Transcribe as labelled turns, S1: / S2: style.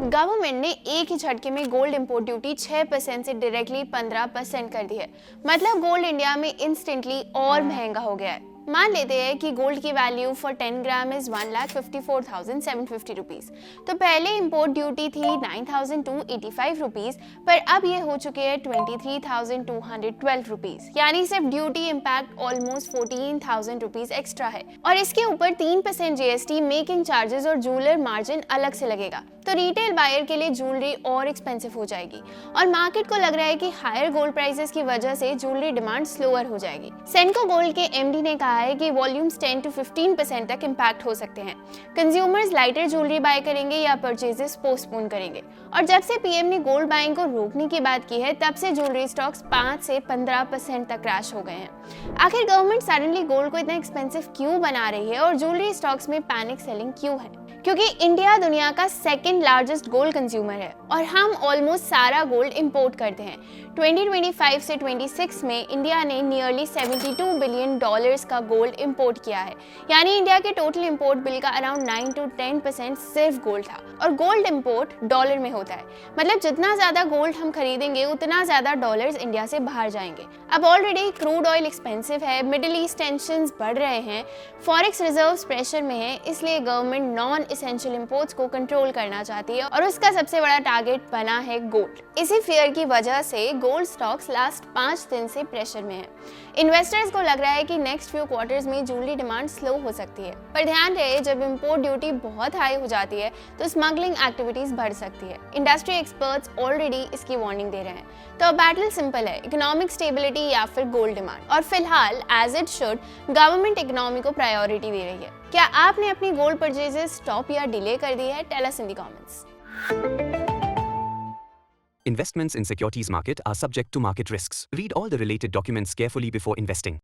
S1: Government ने एक ही झटके में गोल्ड इंपोर्ट ड्यूटी 6% से डायरेक्टली 15% कर दी है। मतलब गोल्ड इंडिया में इंस्टेंटली और महंगा हो गया है। मान लेते हैं कि गोल्ड की value for 10 gram is 1,54,750 rupees. तो पहले इंपोर्ट ड्यूटी थी 9,285 रुपीज, पर अब ये हो चुके हैं 23,212 रुपीज। यानी सिर्फ duty impact almost 14,000 rupees extra है। और इसके ऊपर 3% जीएसटी, मेकिंग चार्जेस और ज्वेलर मार्जिन अलग से लगेगा। तो रिटेल बायर के लिए ज्वेलरी और एक्सपेंसिव हो जाएगी और मार्केट को लग रहा है कि हायर गोल्ड प्राइसेस की वजह से ज्वेलरी डिमांड स्लोअर हो जाएगी। सेंको गोल्ड के एमडी ने कहा है कि वॉल्यूम्स 10 to 15% तक इंपैक्ट हो सकते हैं। कंज्यूमर्स लाइटर ज्वेलरी बाय करेंगे या परचेजेस पोस्टपोन करेंगे। और जब से पीएम ने गोल्ड बाइंग को रोकने की बात की है, तब से ज्वेलरी स्टॉक्स 5 से 15% तक क्रैश हो गए हैं। आखिर गवर्नमेंट सडनली गोल्ड को इतना एक्सपेंसिव क्यों बना रही है और ज्वेलरी स्टॉक्स में पैनिक सेलिंग क्यों है? क्योंकि इंडिया दुनिया का सेकंड लार्जेस्ट गोल्ड कंज्यूमर है और हम ऑलमोस्ट सारा गोल्ड इंपोर्ट करते हैं। 2025 से 26 में इंडिया ने नियरली $72 बिलियन का गोल्ड इंपोर्ट किया है। यानी इंडिया के टोटल इंपोर्ट बिल का अराउंड 9 to 10% सिर्फ गोल्ड था। और गोल्ड इंपोर्ट डॉलर में होता है, मतलब जितना ज्यादा गोल्ड हम खरीदेंगे उतना ज्यादा डॉलर्स इंडिया से बाहर जाएंगे। अब ऑलरेडी क्रूड ऑयल एक्सपेंसिव है, मिडिल ईस्ट टेंशंस बढ़ रहे हैं, फॉरेक्स रिजर्व्स प्रेशर में है, इसलिए गवर्नमेंट नॉन एसेंशियल इंपोर्ट्स को कंट्रोल करना चाहती है और उसका सबसे बड़ा टारगेट बना है गोल्ड। इसी फियर की वजह से गोल्ड स्टॉक्स लास्ट 5 दिन से प्रेशर में है। इन्वेस्टर्स को लग रहा है कि नेक्स्ट फ्यू क्वार्टर्स में ज्वेलरी डिमांड स्लो हो सकती है, पर ध्यान रहे जब इंपोर्ट ड्यूटी बहुत हाई हो जाती है तो स्मगलिंग एक्टिविटीज बढ़ सकती है। इंडस्ट्री एक्सपर्ट्स ऑलरेडी इसकी वार्निंग दे रहे हैं। तो बैटल सिंपल है, इकोनॉमिक स्टेबिलिटी या फिर गोल्ड डिमांड। और फिलहाल as it should government economy को प्रायोरिटी दे रही है। क्या आपने अपनी गोल्ड परचेजेस स्टॉप या डिले कर दी है? Tell us in the comments.
S2: Investments in securities market are subject to market risks. Read all the related documents carefully before investing.